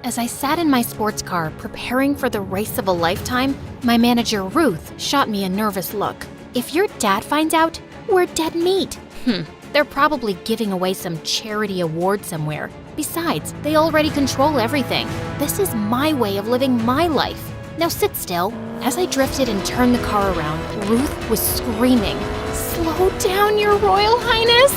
As I sat in my sports car preparing for the race of a lifetime, my manager Ruth shot me a nervous look. If your dad finds out, we're dead meat. They're probably giving away some charity award somewhere. Besides, they already control everything. This is my way of living my life. Now sit still. As I drifted and turned the car around, Ruth was screaming, "Slow down, Your Royal Highness!"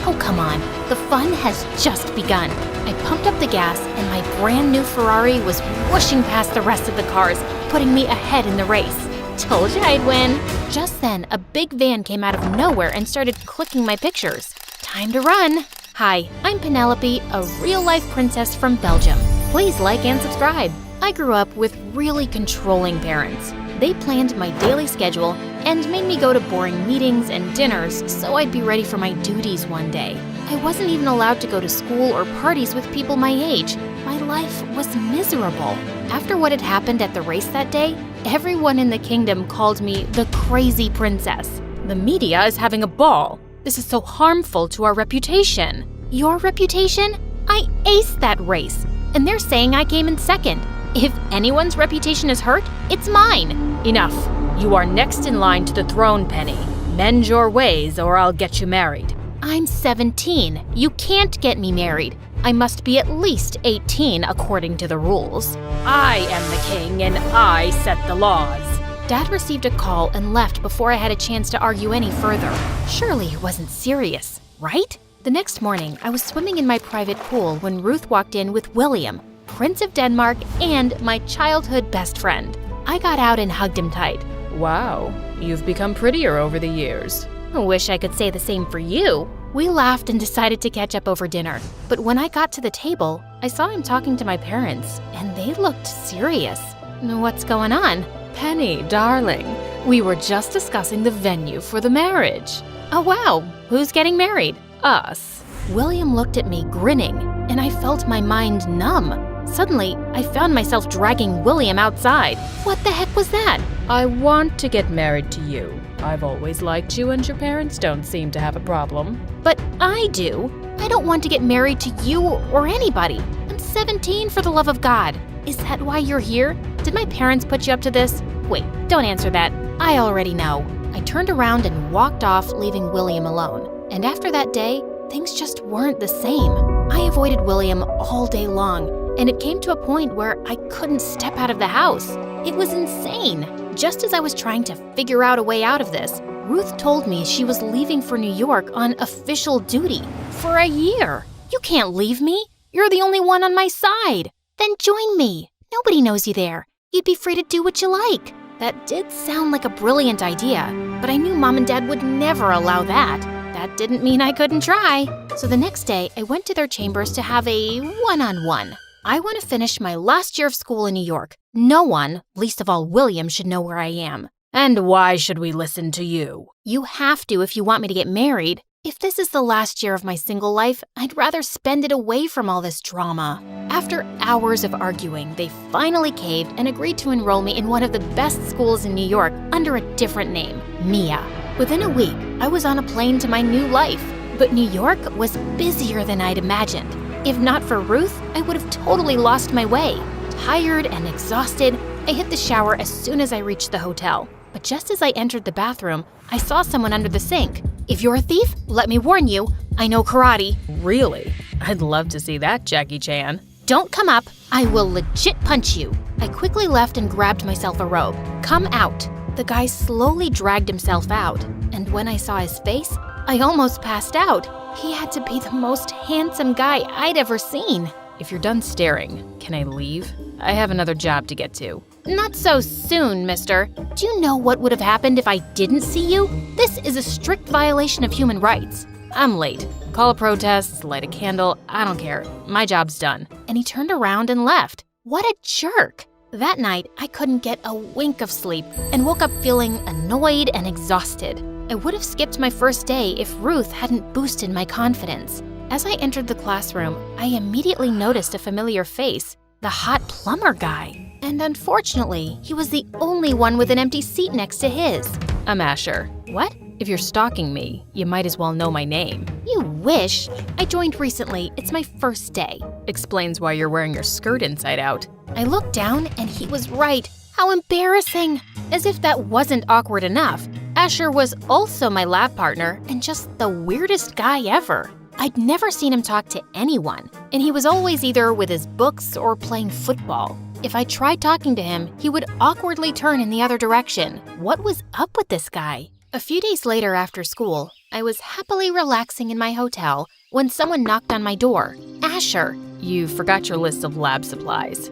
Oh, come on. The fun has just begun. I pumped up the gas and my brand new Ferrari was whooshing past the rest of the cars, putting me ahead in the race. Told you I'd win. Just then, a big van came out of nowhere and started clicking my pictures. Time to run. Hi, I'm Penelope, a real-life princess from Belgium. Please like and subscribe. I grew up with really controlling parents. They planned my daily schedule and made me go to boring meetings and dinners so I'd be ready for my duties one day. I wasn't even allowed to go to school or parties with people my age. My life was miserable. After what had happened at the race that day, everyone in the kingdom called me the crazy princess. The media is having a ball. This is so harmful to our reputation. Your reputation? I aced that race, and they're saying I came in second. If anyone's reputation is hurt, it's mine. Enough. You are next in line to the throne, Penny. Mend your ways or I'll get you married. I'm 17. You can't get me married. I must be at least 18 according to the rules. I am the king and I set the laws. Dad received a call and left before I had a chance to argue any further. Surely it wasn't serious, right? The next morning, I was swimming in my private pool when Ruth walked in with William, Prince of Denmark, and my childhood best friend. I got out and hugged him tight. Wow, you've become prettier over the years. I wish I could say the same for you. We laughed and decided to catch up over dinner. But when I got to the table, I saw him talking to my parents, and they looked serious. What's going on? Penny, darling, we were just discussing the venue for the marriage. Oh wow, who's getting married? Us. William looked at me, grinning, and I felt my mind numb. Suddenly, I found myself dragging William outside. What the heck was that? I want to get married to you. I've always liked you and your parents don't seem to have a problem. But I do. I don't want to get married to you or anybody. I'm 17 for the love of God. Is that why you're here? Did my parents put you up to this? Wait, don't answer that. I already know. I turned around and walked off, leaving William alone. And after that day, things just weren't the same. I avoided William all day long, and it came to a point where I couldn't step out of the house. It was insane. Just as I was trying to figure out a way out of this, Ruth told me she was leaving for New York on official duty for a year. You can't leave me. You're the only one on my side. Then join me. Nobody knows you there. You'd be free to do what you like. That did sound like a brilliant idea, but I knew Mom and Dad would never allow that. That didn't mean I couldn't try. So the next day, I went to their chambers to have a one-on-one. I want to finish my last year of school in New York. No one, least of all William, should know where I am. And why should we listen to you? You have to if you want me to get married. If this is the last year of my single life, I'd rather spend it away from all this drama. After hours of arguing, they finally caved and agreed to enroll me in one of the best schools in New York under a different name, Mia. Within a week, I was on a plane to my new life. But New York was busier than I'd imagined. If not for Ruth, I would have totally lost my way. Tired and exhausted, I hit the shower as soon as I reached the hotel. But just as I entered the bathroom, I saw someone under the sink. If you're a thief, let me warn you, I know karate. Really? I'd love to see that, Jackie Chan. Don't come up, I will legit punch you. I quickly left and grabbed myself a robe. Come out. The guy slowly dragged himself out, and when I saw his face, I almost passed out. He had to be the most handsome guy I'd ever seen. If you're done staring, can I leave? I have another job to get to. Not so soon, mister. Do you know what would have happened if I didn't see you? This is a strict violation of human rights. I'm late. Call a protest, light a candle, I don't care. My job's done. And he turned around and left. What a jerk. That night, I couldn't get a wink of sleep and woke up feeling annoyed and exhausted. I would have skipped my first day if Ruth hadn't boosted my confidence. As I entered the classroom, I immediately noticed a familiar face, the hot plumber guy. And unfortunately, he was the only one with an empty seat next to his. A masher. What? If you're stalking me, you might as well know my name. You wish. I joined recently. It's my first day. Explains why you're wearing your skirt inside out. I looked down and he was right. How embarrassing. As if that wasn't awkward enough, Asher was also my lab partner and just the weirdest guy ever. I'd never seen him talk to anyone, and he was always either with his books or playing football. If I tried talking to him, he would awkwardly turn in the other direction. What was up with this guy? A few days later after school, I was happily relaxing in my hotel when someone knocked on my door. Asher. You forgot your list of lab supplies.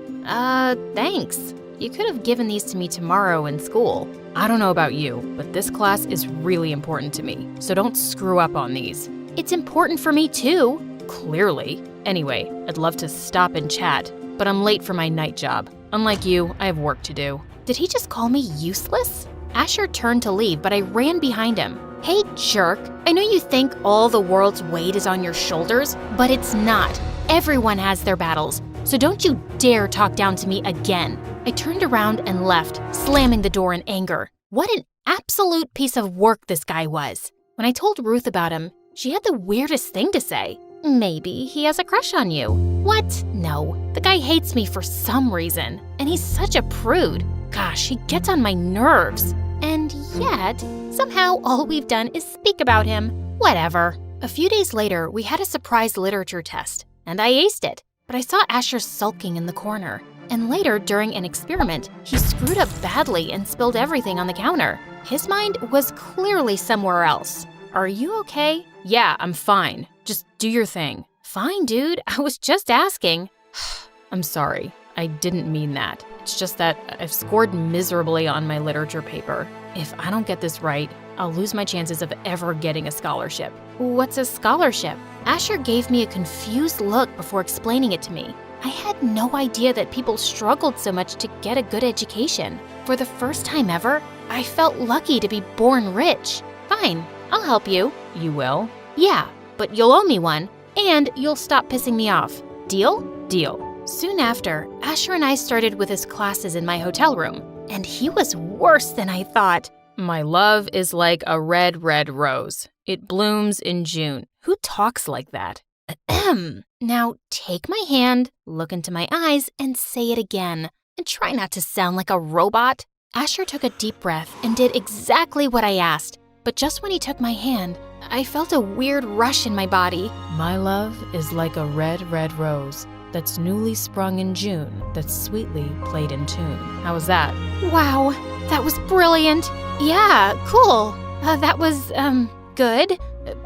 Thanks. You could have given these to me tomorrow in school. I don't know about you, but this class is really important to me, so don't screw up on these. It's important for me too. Clearly. Anyway, I'd love to stop and chat, but I'm late for my night job. Unlike you, I have work to do. Did he just call me useless? Asher turned to leave, but I ran behind him. Hey, jerk. I know you think all the world's weight is on your shoulders, but it's not. Everyone has their battles, so don't you dare talk down to me again. I turned around and left, slamming the door in anger. What an absolute piece of work this guy was. When I told Ruth about him, she had the weirdest thing to say. Maybe he has a crush on you. What? No. The guy hates me for some reason, and he's such a prude. Gosh, he gets on my nerves. And yet, somehow all we've done is speak about him. Whatever. A few days later, we had a surprise literature test, and I aced it. But I saw Asher sulking in the corner. And later, during an experiment, he screwed up badly and spilled everything on the counter. His mind was clearly somewhere else. Are you okay? Yeah, I'm fine. Just do your thing. Fine, dude. I was just asking. I'm sorry. I didn't mean that. It's just that I've scored miserably on my literature paper. If I don't get this right, I'll lose my chances of ever getting a scholarship. What's a scholarship? Asher gave me a confused look before explaining it to me. I had no idea that people struggled so much to get a good education. For the first time ever, I felt lucky to be born rich. Fine, I'll help you. You will? Yeah, but you'll owe me one, and you'll stop pissing me off. Deal? Deal. Soon after, Asher and I started with his classes in my hotel room, and he was worse than I thought. My love is like a red, red rose. It blooms in June. Who talks like that? Ahem. Now take my hand, look into my eyes, and say it again. And try not to sound like a robot. Asher took a deep breath and did exactly what I asked. But just when he took my hand, I felt a weird rush in my body. My love is like a red, red rose that's newly sprung in June, that's sweetly played in tune. How was that? Wow, that was brilliant. Yeah, cool. That was, good.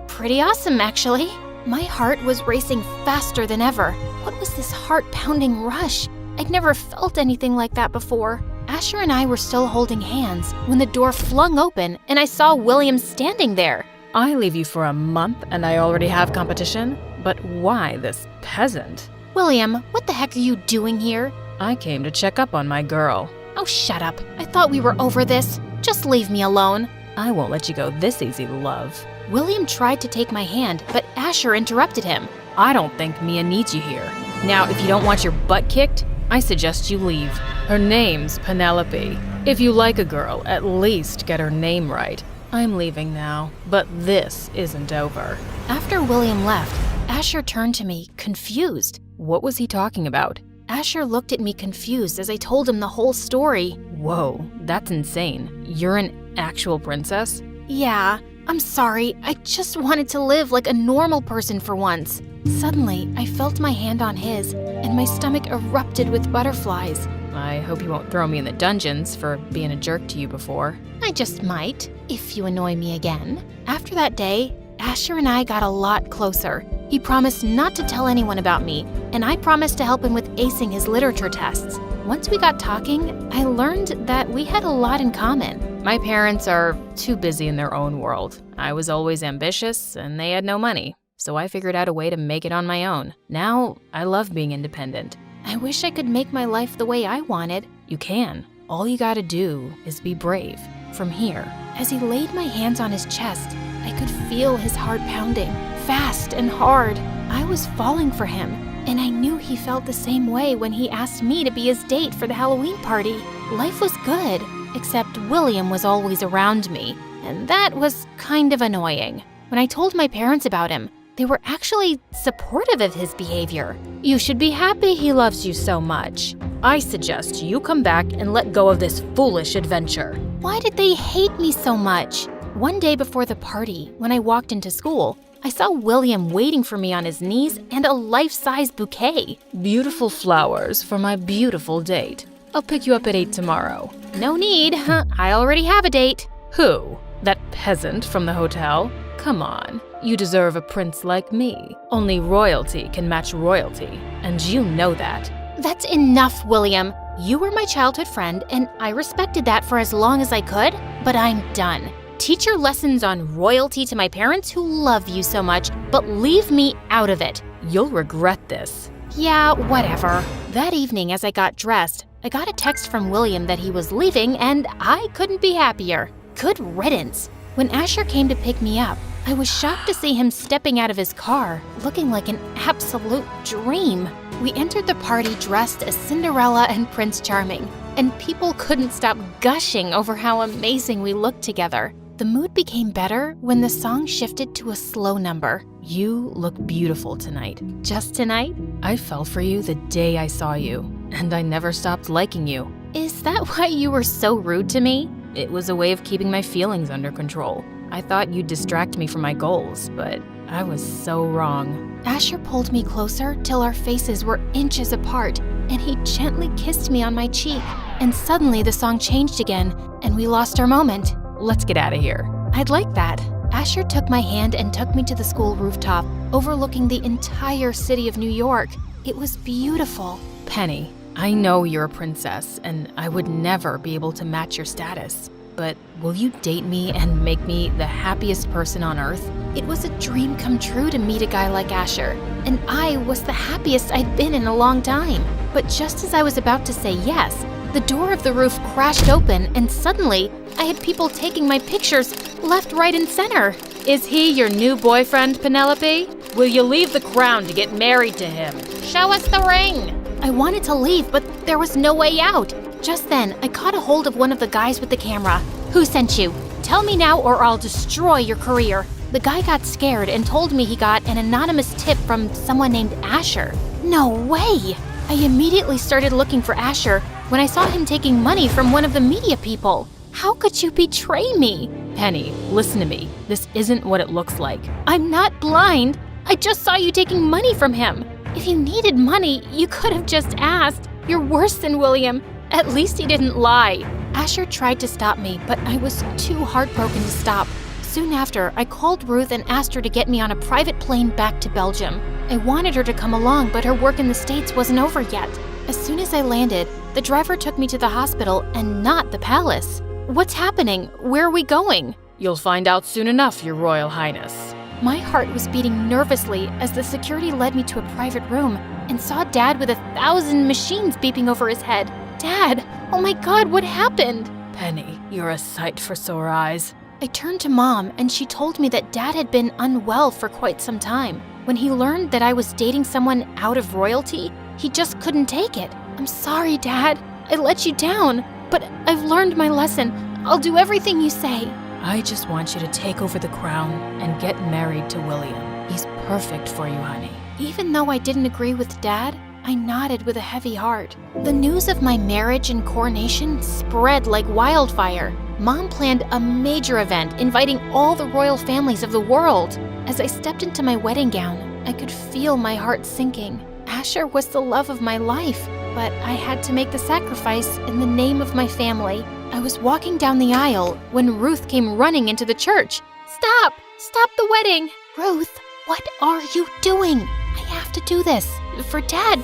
Pretty awesome, actually. My heart was racing faster than ever. What was this heart-pounding rush? I'd never felt anything like that before. Asher and I were still holding hands when the door flung open and I saw William standing there. I leave you for a month and I already have competition? But why this peasant? William, what the heck are you doing here? I came to check up on my girl. Oh, shut up. I thought we were over this. Just leave me alone. I won't let you go this easy, love. William tried to take my hand, but Asher interrupted him. I don't think Mia needs you here. Now, if you don't want your butt kicked, I suggest you leave. Her name's Penelope. If you like a girl, at least get her name right. I'm leaving now, but this isn't over. After William left, Asher turned to me, confused. What was he talking about? Asher looked at me confused as I told him the whole story. Whoa, that's insane. You're an actual princess? Yeah, I'm sorry. I just wanted to live like a normal person for once. Suddenly, I felt my hand on his, and my stomach erupted with butterflies. I hope you won't throw me in the dungeons for being a jerk to you before. I just might, if you annoy me again. After that day, Asher and I got a lot closer. He promised not to tell anyone about me, and I promised to help him with acing his literature tests. Once we got talking, I learned that we had a lot in common. My parents are too busy in their own world. I was always ambitious, and they had no money, so I figured out a way to make it on my own. Now, I love being independent. I wish I could make my life the way I wanted. You can. All you gotta do is be brave. From here. As he laid my hands on his chest, I could feel his heart pounding, fast and hard. I was falling for him, and I knew he felt the same way when he asked me to be his date for the Halloween party. Life was good, except William was always around me, and that was kind of annoying. When I told my parents about him, they were actually supportive of his behavior. You should be happy he loves you so much. I suggest you come back and let go of this foolish adventure. Why did they hate me so much? One day before the party, when I walked into school, I saw William waiting for me on his knees and a life-size bouquet. Beautiful flowers for my beautiful date. I'll pick you up at 8 tomorrow. No need, I already have a date. Who? That peasant from the hotel? Come on, you deserve a prince like me. Only royalty can match royalty, and you know that. That's enough, William. You were my childhood friend, and I respected that for as long as I could, but I'm done. Teach your lessons on royalty to my parents who love you so much, but leave me out of it. You'll regret this. Yeah, whatever. That evening, as I got dressed, I got a text from William that he was leaving, and I couldn't be happier. Good riddance. When Asher came to pick me up, I was shocked to see him stepping out of his car, looking like an absolute dream. We entered the party dressed as Cinderella and Prince Charming, and people couldn't stop gushing over how amazing we looked together. The mood became better when the song shifted to a slow number. You look beautiful tonight. Just tonight? I fell for you the day I saw you, and I never stopped liking you. Is that why you were so rude to me? It was a way of keeping my feelings under control. I thought you'd distract me from my goals, but I was so wrong. Asher pulled me closer till our faces were inches apart, and he gently kissed me on my cheek. And suddenly the song changed again, and we lost our moment. Let's get out of here. I'd like that. Asher took my hand and took me to the school rooftop, overlooking the entire city of New York. It was beautiful. Penny, I know you're a princess, and I would never be able to match your status. But will you date me and make me the happiest person on earth? It was a dream come true to meet a guy like Asher, and I was the happiest I'd been in a long time. But just as I was about to say yes, the door of the roof crashed open, and suddenly, I had people taking my pictures left, right, and center. Is he your new boyfriend, Penelope? Will you leave the crown to get married to him? Show us the ring! I wanted to leave, but there was no way out. Just then, I caught a hold of one of the guys with the camera. Who sent you? Tell me now or I'll destroy your career. The guy got scared and told me he got an anonymous tip from someone named Asher. No way! I immediately started looking for Asher when I saw him taking money from one of the media people. How could you betray me? Penny, listen to me. This isn't what it looks like. I'm not blind. I just saw you taking money from him. If you needed money, you could have just asked. You're worse than William. At least he didn't lie. Asher tried to stop me, but I was too heartbroken to stop. Soon after, I called Ruth and asked her to get me on a private plane back to Belgium. I wanted her to come along, but her work in the States wasn't over yet. As soon as I landed, the driver took me to the hospital and not the palace. What's happening? Where are we going? You'll find out soon enough, Your Royal Highness. My heart was beating nervously as the security led me to a private room and saw Dad with 1,000 machines beeping over his head. Dad! Oh my God, what happened? Penny, you're a sight for sore eyes. I turned to Mom, and she told me that Dad had been unwell for quite some time. When he learned that I was dating someone out of royalty, he just couldn't take it. I'm sorry, Dad. I let you down, but I've learned my lesson. I'll do everything you say. I just want you to take over the crown and get married to William. He's perfect for you, honey. Even though I didn't agree with Dad, I nodded with a heavy heart. The news of my marriage and coronation spread like wildfire. Mom planned a major event inviting all the royal families of the world. As I stepped into my wedding gown, I could feel my heart sinking. Asher was the love of my life, but I had to make the sacrifice in the name of my family. I was walking down the aisle when Ruth came running into the church. Stop! Stop the wedding! Ruth, what are you doing? I have to do this. For Dad,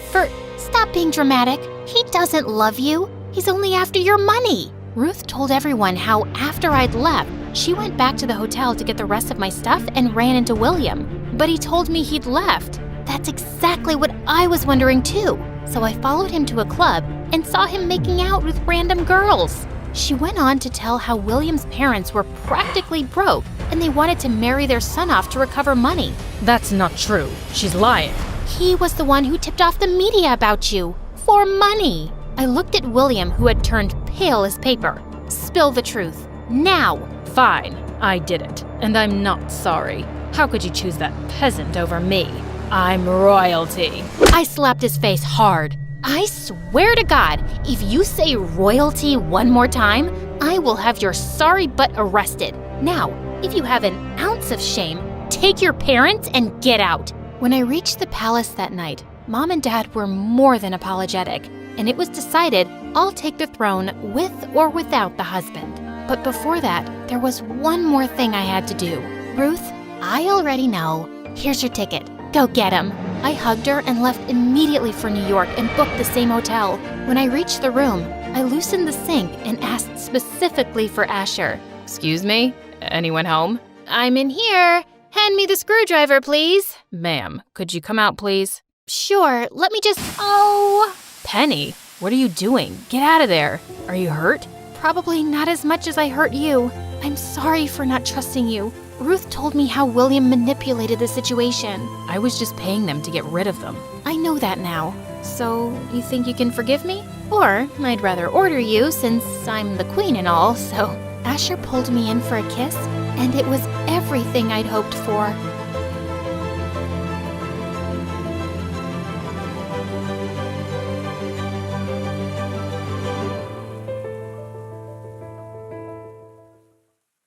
Stop being dramatic. He doesn't love you. He's only after your money. Ruth told everyone how after I'd left, she went back to the hotel to get the rest of my stuff and ran into William. But he told me he'd left. That's exactly what I was wondering too. So I followed him to a club and saw him making out with random girls. She went on to tell how William's parents were practically broke and they wanted to marry their son off to recover money. That's not true. She's lying. He was the one who tipped off the media about you. For money. I looked at William, who had turned pale as paper. Spill the truth. Now. Fine. I did it, and I'm not sorry. How could you choose that peasant over me? I'm royalty. I slapped his face hard. I swear to God, if you say royalty one more time, I will have your sorry butt arrested. Now, if you have an ounce of shame, take your parents and get out. When I reached the palace that night, Mom and Dad were more than apologetic, and it was decided I'll take the throne with or without the husband. But before that, there was one more thing I had to do. Ruth, I already know. Here's your ticket. Go get him. I hugged her and left immediately for New York and booked the same hotel. When I reached the room, I loosened the sink and asked specifically for Asher. Excuse me? Anyone home? I'm in here. Hand me the screwdriver, please. Ma'am, could you come out, please? Sure, let me just... Oh! Penny, what are you doing? Get out of there. Are you hurt? Probably not as much as I hurt you. I'm sorry for not trusting you. Ruth told me how William manipulated the situation. I was just paying them to get rid of them. I know that now. So, you think you can forgive me? Or, I'd rather order you since I'm the queen and all, so... Asher pulled me in for a kiss, and it was everything I'd hoped for.